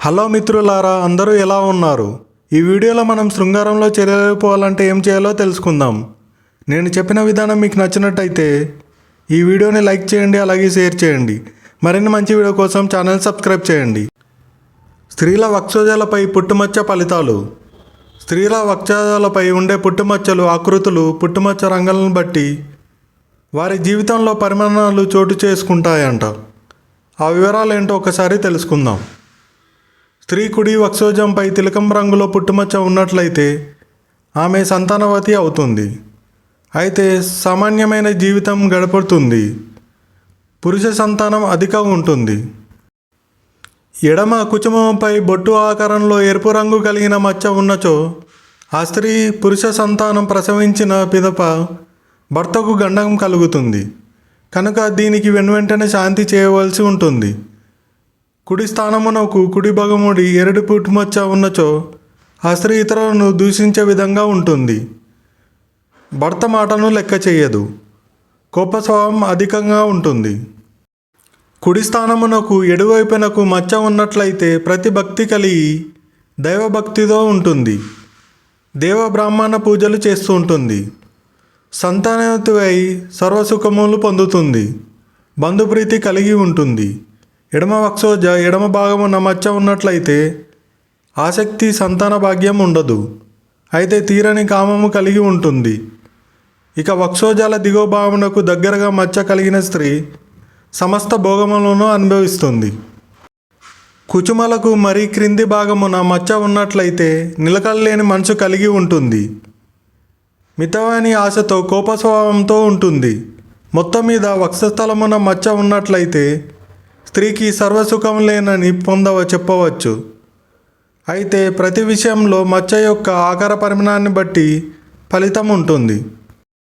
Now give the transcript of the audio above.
Hello మిత్రులారా, అందరూ ఎలా ఉన్నారు? ఈ వీడియోలో మనం శృంగారంలో చేరలేకపోవాలంటే ఏం చేయాలో తెలుసుకుందాం. నేను చెప్పిన విధానం మీకు నచ్చినట్టయితే ఈ వీడియోని లైక్ చేయండి, అలాగే షేర్ చేయండి. మరిన్ని మంచి వీడియో కోసం ఛానల్ సబ్స్క్రైబ్ చేయండి. స్త్రీల వక్షోజాలపై పుట్టుమచ్చ ఫలితాలు. స్త్రీల వక్షోజాలపై ఉండే పుట్టుమచ్చలు ఆకృతులు పుట్టుమచ్చ రంగులను బట్టి వారి జీవితంలో పరిమాణాలు చోటు చేసుకుంటాయంట. ఆ వివరాలు ఏంటో ఒకసారి తెలుసుకుందాం. స్త్రీ కుడి వక్షోజంపై తిలకం రంగులో పుట్టుమచ్చ ఉన్నట్లయితే ఆమె సంతానవతి అవుతుంది. అయితే సామాన్యమైన జీవితం గడుపుతుంది. పురుష సంతానం అధికంగా ఉంటుంది. ఎడమ కుచుమంపై బొట్టు ఆకారంలో ఎరుపు రంగు కలిగిన మచ్చ ఉన్నచో ఆ స్త్రీ పురుష సంతానం ప్రసవించిన పిదప భర్తకు గండం కలుగుతుంది. కనుక దీనికి వెనువెంటనే శాంతి చేయవలసి ఉంటుంది. కుడి స్థానమునకు కుడి భాగముడి ఎరడు పుట్టుమచ్చ ఉన్నచో ఆ స్త్రీ ఇతరులను దూషించే విధంగా ఉంటుంది. భర్త మాటను లెక్క చేయదు. కోప స్వభావం అధికంగా ఉంటుంది. కుడి స్థానమునకు ఎడువైపునకు మచ్చ ఉన్నట్లయితే ప్రతి భక్తి కలిగి దైవభక్తితో ఉంటుంది. దేవ బ్రాహ్మణ పూజలు చేస్తూ ఉంటుంది. సంతానవతివై సర్వసుఖములు పొందుతుంది. బంధుప్రీతి కలిగి ఉంటుంది. ఎడమ వక్షోజ ఎడమ భాగమున మచ్చ ఉన్నట్లయితే ఆసక్తి, సంతాన భాగ్యం ఉండదు. అయితే తీరని కామము కలిగి ఉంటుంది. ఇక వక్షోజాల దిగువ భావమునకు దగ్గరగా మచ్చ కలిగిన స్త్రీ సమస్త భోగములను అనుభవిస్తుంది. కుచుమలకు మరీ క్రింది భాగమున మచ్చ ఉన్నట్లయితే నిలకడలేని మనసు కలిగి ఉంటుంది. మితవాని ఆశతో కోప స్వభావంతో ఉంటుంది. మొత్తం మీద వక్షస్థలమున మచ్చ ఉన్నట్లయితే స్త్రీకి సర్వసుఖం లేనని చెప్పవచ్చు. అయితే ప్రతి విషయంలో మచ్చ యొక్క ఆకార పరిమాణాన్ని బట్టి ఫలితం ఉంటుంది.